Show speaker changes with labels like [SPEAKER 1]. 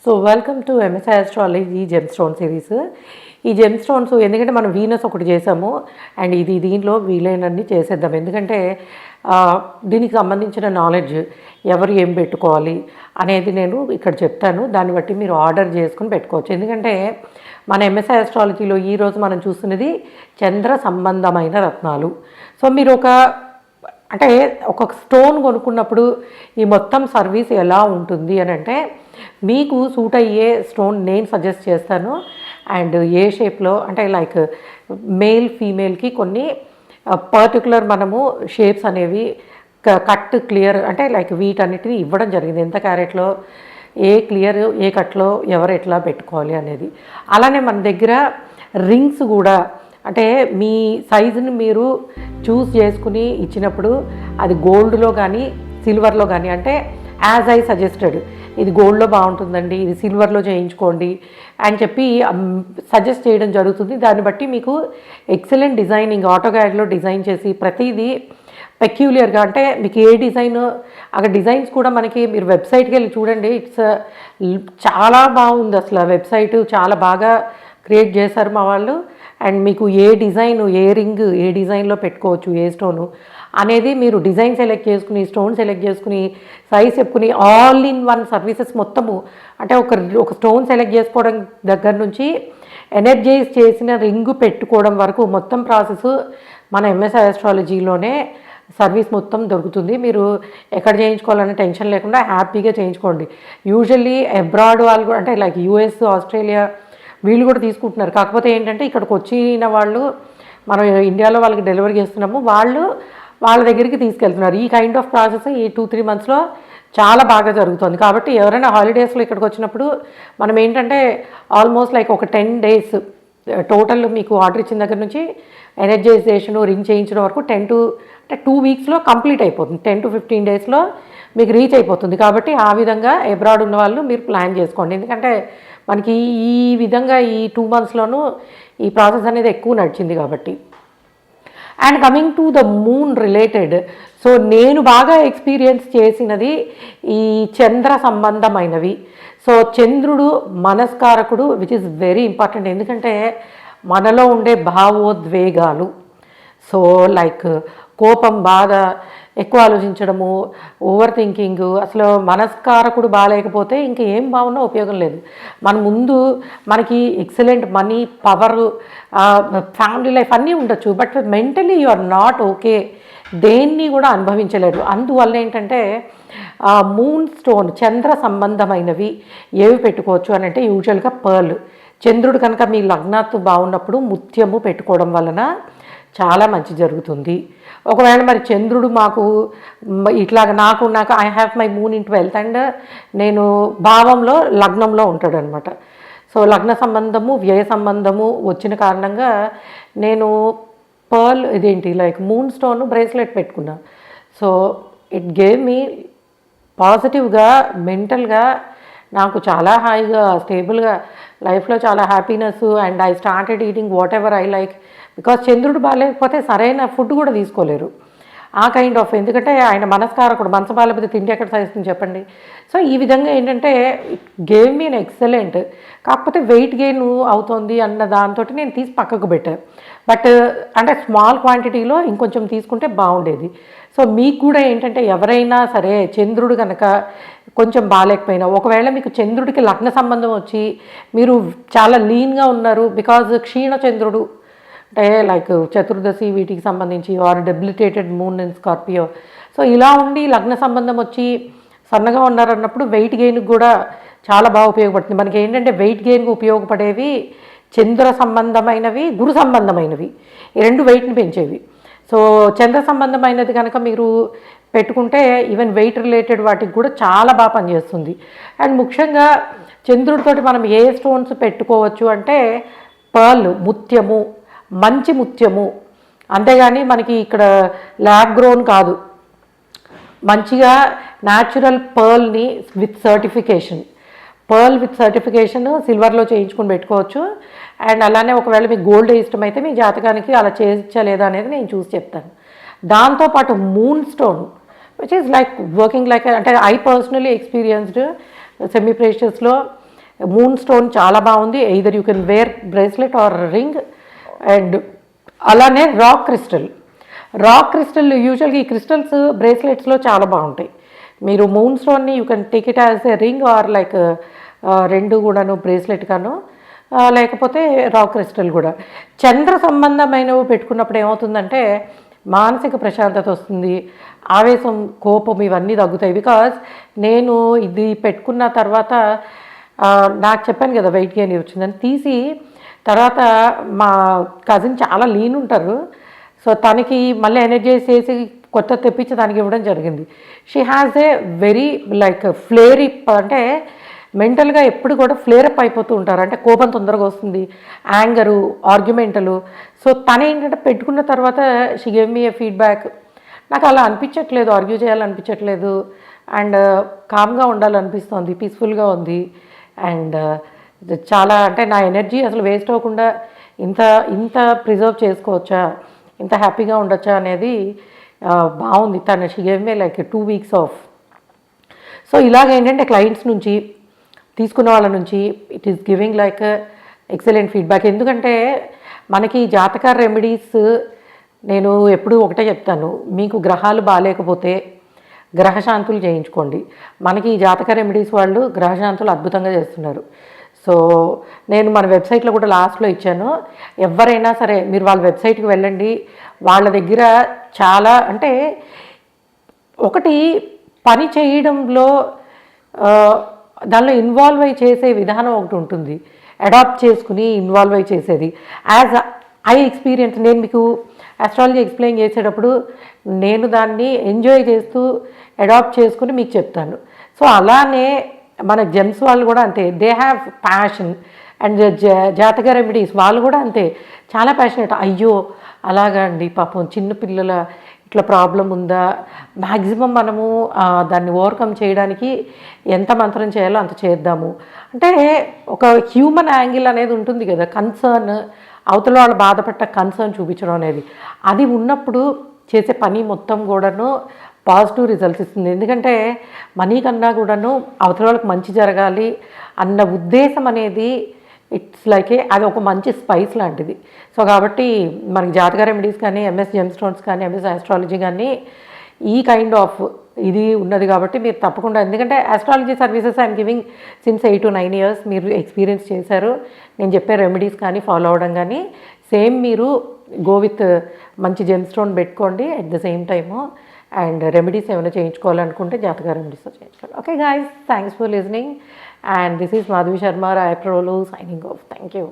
[SPEAKER 1] So welcome to MSI astrology gem stone series. ఈ gem stones ఎందుకంటే మనం Venus ఒకటి చేసాము అండ్ దీంట్లో వీలైనన్ని చేసేద్దాం. ఎందుకంటే దీనికి సంబంధించిన నాలెడ్జ్ ఎవరు ఏం పెట్టుకోవాలి అనేది నేను ఇక్కడ చెప్తాను. దాన్ని బట్టి మీరు ఆర్డర్ చేసుకుని పెట్టుకోవచ్చు. ఎందుకంటే మన ఎంఎస్ఐ ఆస్ట్రాలజీలో ఈరోజు మనం చూస్తున్నది చంద్ర సంబంధమైన రత్నాలు. సో మీరు ఒక స్టోన్ కొనుక్కున్నప్పుడు ఈ మొత్తం సర్వీస్ ఎలా ఉంటుంది అని అంటే మీకు సూట్ అయ్యే స్టోన్ నేను సజెస్ట్ చేస్తాను. అండ్ ఏ షేప్లో అంటే లైక్ మేల్ ఫీమేల్కి కొన్ని పర్టికులర్ మనము షేప్స్ అనేవి కట్ క్లియర్ అంటే లైక్ వీటన్నిటిని ఇవ్వడం జరిగింది. ఎంత క్యారెట్లో ఏ క్లియర్ ఏ కట్లో ఎవరు ఎట్లా పెట్టుకోవాలి అనేది. అలానే మన దగ్గర రింగ్స్ కూడా అంటే మీ సైజుని మీరు చూస్ చేసుకుని ఇచ్చినప్పుడు అది గోల్డ్లో కానీ సిల్వర్లో కానీ అంటే యాజ్ ఐ సజెస్టెడ్ ఇది గోల్డ్లో బాగుంటుందండి, ఇది సిల్వర్లో చేయించుకోండి అని చెప్పి సజెస్ట్ చేయడం జరుగుతుంది. దాన్ని బట్టి మీకు ఎక్సలెంట్ డిజైనింగ్ ఆటోకాడ్లో డిజైన్ చేసి ప్రతిదీ పెక్యులియర్గా అంటే మీకు ఏ డిజైన్ అక్కడ డిజైన్స్ కూడా మనకి మీరు వెబ్సైట్కి వెళ్ళి చూడండి. చాలా బాగుంది అసలు. వెబ్సైట్ చాలా బాగా క్రియేట్ చేశారు మా వాళ్ళు. అండ్ మీకు ఏ డిజైన్ ఏ రింగ్ ఏ డిజైన్లో పెట్టుకోవచ్చు ఏ స్టోను అనేది మీరు డిజైన్ సెలెక్ట్ చేసుకుని స్టోన్ సెలెక్ట్ చేసుకుని సైజ్ చెప్పుకుని ఆల్ ఇన్ వన్ సర్వీసెస్ మొత్తము అంటే ఒక స్టోన్ సెలెక్ట్ చేసుకోవడం దగ్గర నుంచి ఎనర్జైజ్ చేసిన రింగు పెట్టుకోవడం వరకు మొత్తం ప్రాసెస్ మన ఎంఎస్ఐ ఆస్ట్రాలజీలోనే సర్వీస్ మొత్తం దొరుకుతుంది. మీరు ఎక్కడ చేయించుకోవాలనే టెన్షన్ లేకుండా హ్యాపీగా చేయించుకోండి. యూజువల్లీ అబ్రాడ్ వాళ్ళు అంటే లైక్ యూఎస్ ఆస్ట్రేలియా వీళ్ళు కూడా తీసుకుంటున్నారు. కాకపోతే ఏంటంటే ఇక్కడికి వచ్చిన వాళ్ళు మనం ఇండియాలో వాళ్ళకి డెలివరీ చేస్తున్నాము, వాళ్ళ దగ్గరికి తీసుకెళ్తున్నారు. ఈ కైండ్ ఆఫ్ ప్రాసెస్ ఈ 2-3 మంత్స్లో చాలా బాగా జరుగుతుంది. కాబట్టి ఎవరైనా హాలిడేస్లో ఇక్కడికి వచ్చినప్పుడు మనం ఏంటంటే ఆల్మోస్ట్ లైక్ ఒక 10 days టోటల్ మీకు ఆర్డర్ ఇచ్చిన దగ్గర నుంచి ఎనర్జైజేషను రింగ్ చేయించడం వరకు 2 weeksలో కంప్లీట్ అయిపోతుంది. 10 to 15 daysలో మీకు రీచ్ అయిపోతుంది. కాబట్టి ఆ విధంగా అబ్రాడ్ ఉన్న వాళ్ళు మీరు ప్లాన్ చేసుకోండి. ఎందుకంటే మనకి ఈ విధంగా ఈ 2 monthsలోనూ ఈ ప్రాసెస్ అనేది ఎక్కువ నడిచింది కాబట్టి. And coming to the moon related, so నేను బాగా ఎక్స్పీరియన్స్ చేసినది ఈ చంద్ర సంబంధమైనవి. సో చంద్రుడు మనస్కారకుడు విచ్ ఇస్ వెరీ ఇంపార్టెంట్. ఎందుకంటే మనలో ఉండే భావోద్వేగాలు సో లైక్ కోపం బాధ ఎక్కువ ఆలోచించడము ఓవర్ థింకింగ్ అసలు మనస్కారకుడు బాగాలేకపోతే ఇంక ఏం బాగున్నా ఉపయోగం లేదు. మన ముందు మనకి excellent money power family life అన్నీ ఉండొచ్చు, but mentally you are not okay, దేన్ని కూడా అనుభవించలేరు. అందువల్ల ఏంటంటే మూన్ స్టోన్ చంద్ర సంబంధమైనవి ఏవి పెట్టుకోవచ్చు అని అంటే యూజువల్గా పర్ల్. చంద్రుడు కనుక మీ లగ్నాత్తు బాగున్నప్పుడు ముత్యము పెట్టుకోవడం వలన చాలా మంచి జరుగుతుంది. ఒకవేళ మరి చంద్రుడు మాకు ఇట్లాగ నాకు I have my moon in 12th and నేను భావంలో లగ్నంలో ఉంటాడు అనమాట. సో లగ్న సంబంధము వ్యయ సంబంధము వచ్చిన కారణంగా నేను పర్ల్ ఇదేంటి లైక్ మూన్ స్టోన్ బ్రేస్లెట్ పెట్టుకున్నా. సో ఇట్ గేవ్ మీ పాజిటివ్గా మెంటల్గా నాకు చాలా హాయిగా స్టేబుల్గా లైఫ్లో చాలా happiness. And I started eating what ever I like. Because చంద్రుడు బాగాలేకపోతే సరైన ఫుడ్ కూడా తీసుకోలేరు ఆ కైండ్ ఆఫ్. ఎందుకంటే ఆయన మనస్కారకుడు, మనసు బాగాలేకపోతే తిండి ఎక్కడ సాధిస్తుంది చెప్పండి. సో ఈ విధంగా ఏంటంటే it gave me an excellent. కాకపోతే వెయిట్ గెయిన్ అవుతుంది అన్న దాంతో నేను తీసి పక్కకు పెట్టాను. బట్ అంటే స్మాల్ క్వాంటిటీలో ఇంకొంచెం తీసుకుంటే బాగుండేది. సో మీకు కూడా ఏంటంటే ఎవరైనా సరే చంద్రుడు కనుక కొంచెం బాగాలేకపోయినా ఒకవేళ మీకు చంద్రుడికి లగ్న సంబంధం వచ్చి మీరు చాలా లీన్గా ఉన్నారు బికాజ్ క్షీణ చంద్రుడు అంటే లైక్ చతుర్దశి వీటికి సంబంధించి are debilitated moon in Scorpio. So ఇలా ఉండి లగ్న సంబంధం వచ్చి సన్నగా ఉన్నారన్నప్పుడు వెయిట్ గెయిన్కి కూడా చాలా బాగా ఉపయోగపడుతుంది. మనకి ఏంటంటే వెయిట్ గెయిన్కి ఉపయోగపడేవి చంద్ర సంబంధమైనవి గురు సంబంధమైనవి, ఈ 2 వెయిట్ని పెంచేవి. సో చంద్ర సంబంధమైనది కనుక మీరు పెట్టుకుంటే ఈవెన్ వెయిట్ రిలేటెడ్ వాటికి కూడా చాలా బాగా పనిచేస్తుంది. అండ్ ముఖ్యంగా చంద్రుడితోటి మనం ఏ స్టోన్స్ పెట్టుకోవచ్చు అంటే పర్ల్ ముత్యము, మంచి ముత్యము, అంతేగాని మనకి ఇక్కడ ల్యాబ్ గ్రోన్ కాదు, మంచిగా న్యాచురల్ పర్ల్ని విత్ సర్టిఫికేషన్ సిల్వర్లో చేయించుకొని పెట్టుకోవచ్చు. అండ్ అలానే ఒకవేళ మీకు గోల్డ్ ఇష్టమైతే మీ జాతకానికి అలా చేయించలేదా అనేది నేను చూసి చెప్తాను. దాంతోపాటు moon stone which is like working like అంటే ఐ పర్సనలీ ఎక్స్పీరియన్స్డ్ సెమీ ప్రెషియస్లో మూన్ స్టోన్ చాలా బాగుంది. Either you can wear bracelet or ring. And అలానే రాక్ క్రిస్టల్ యూజువల్గా ఈ క్రిస్టల్స్ బ్రేస్లెట్స్లో చాలా బాగుంటాయి. మీరు మూన్ స్టోన్ని you can take it as a ring or like రెండు కూడాను బ్రేస్లెట్ గాను, లేకపోతే రాక్ క్రిస్టల్ కూడా. చంద్ర సంబంధమైనవి పెట్టుకున్నప్పుడు ఏమవుతుందంటే మానసిక ప్రశాంతత వస్తుంది, ఆవేశం, కోపం ఇవన్నీ తగ్గుతాయి. బికాజ్ నేను ఇది పెట్టుకున్న తర్వాత నాకు చెప్పాను కదా వెయిట్ గెయిన్ వచ్చిందని, తీసి తర్వాత మా కజిన్ చాలా లీన్ ఉంటారు, సో తనకి మళ్ళీ ఎనర్జైజ్ చేసి కొత్త తెప్పించి దానికి ఇవ్వడం జరిగింది. She has a very like ఫ్లేరీ, అంటే మెంటల్గా ఎప్పుడు కూడా ఫ్లేరప్ అయిపోతూ ఉంటారు, అంటే కోపం తొందరగా వస్తుంది, యాంగరు, ఆర్గ్యుమెంటలు. సో తను ఏంటంటే పెట్టుకున్న తర్వాత she gave me A feedback, నాకు అలా అనిపించట్లేదు, ఆర్గ్యూ చేయాలనిపించట్లేదు, అండ్ కామ్గా ఉండాలనిపిస్తుంది, పీస్ఫుల్గా ఉంది. అండ్ చాలా అంటే నా ఎనర్జీ అసలు వేస్ట్ అవ్వకుండా ఇంత ఇంత ప్రిజర్వ్ చేసుకోవచ్చా, ఇంత హ్యాపీగా ఉండొచ్చా అనేది బాగుంది. తను she gave me like 2 weeks off. So ఇలాగేంటంటే క్లయింట్స్ నుంచి తీసుకున్న వాళ్ళ నుంచి it is giving like excellent feedback. ఎందుకంటే మనకి జాతక రెమెడీస్ నేను ఎప్పుడూ ఒకటే చెప్తాను, మీకు గ్రహాలు బాగాలేకపోతే గ్రహశాంతులు చేయించుకోండి. మనకి ఈ జాతక రెమెడీస్ వాళ్ళు గ్రహశాంతులు అద్భుతంగా చేస్తున్నారు. సో నేను మన వెబ్సైట్లో కూడా లాస్ట్లో ఇచ్చాను, ఎవరైనా సరే మీరు వాళ్ళ వెబ్సైట్కి వెళ్ళండి. వాళ్ళ దగ్గర చాలా అంటే ఒకటి పని చేయడంలో దానిలో ఇన్వాల్వ్ అయి చేసే విధానం ఒకటి ఉంటుంది, అడాప్ట్ చేసుకుని ఇన్వాల్వ్ అయి చేసేది. యాజ్ ఐ ఎక్స్పీరియన్స్, నేను మీకు ఆస్ట్రాలజీ ఎక్స్ప్లెయిన్ చేసేటప్పుడు నేను దాన్ని ఎంజాయ్ చేస్తూ అడాప్ట్ చేసుకుని మీకు చెప్తాను. సో అలానే మన జెమ్స్ వాళ్ళు కూడా అంతే, దే హ్యావ్ ప్యాషన్. అండ్ జాతక రెమెడీస్ వాళ్ళు కూడా అంతే, చాలా ప్యాషనెట్. అయ్యో అలాగా అండి, పాపం చిన్న పిల్లల ఇట్లా ప్రాబ్లం ఉందా, మ్యాక్సిమం మనము దాన్ని ఓవర్కమ్ చేయడానికి ఎంత మంత్రం చేయాలో అంత చేద్దాము. అంటే ఒక హ్యూమన్ యాంగిల్ అనేది ఉంటుంది కదా, కన్సర్న్, అవతల వాళ్ళు బాధపడ్డ కన్సర్న్ చూపించడం అనేది, అది ఉన్నప్పుడు చేసే పని మొత్తం కూడాను పాజిటివ్ రిజల్ట్స్ ఇస్తుంది. ఎందుకంటే మనీ కన్నా కూడాను అవతల వాళ్ళకి మంచి జరగాలి అన్న ఉద్దేశం అనేది ఇట్స్ లైక్ అది ఒక మంచి స్పైస్ లాంటిది. సో కాబట్టి మనకి జాతక రెమెడీస్ కానీ, ఎంఎస్ జెమ్ స్టోన్స్ కానీ, ఎంఎస్ ఆస్ట్రాలజీ కానీ ఈ కైండ్ ఆఫ్ ఇది ఉన్నది కాబట్టి మీరు తప్పకుండా, ఎందుకంటే astrology services I'm giving since 8 to 9 years మీరు ఎక్స్పీరియన్స్ చేశారు. నేను చెప్పే రెమెడీస్ కానీ ఫాలో అవ్వడం కానీ సేమ్ మీరు గో విత్ మంచి జెమ్ స్టోన్ పెట్టుకోండి at the same time. And remedies ఏమైనా చేయించుకోవాలనుకుంటే జాతక రెమెడీస్తో చేయించుకోవాలి. Okay guys, thanks for listening. And this is Madhvi Sharma, Rai Prolu, signing off. Thank you.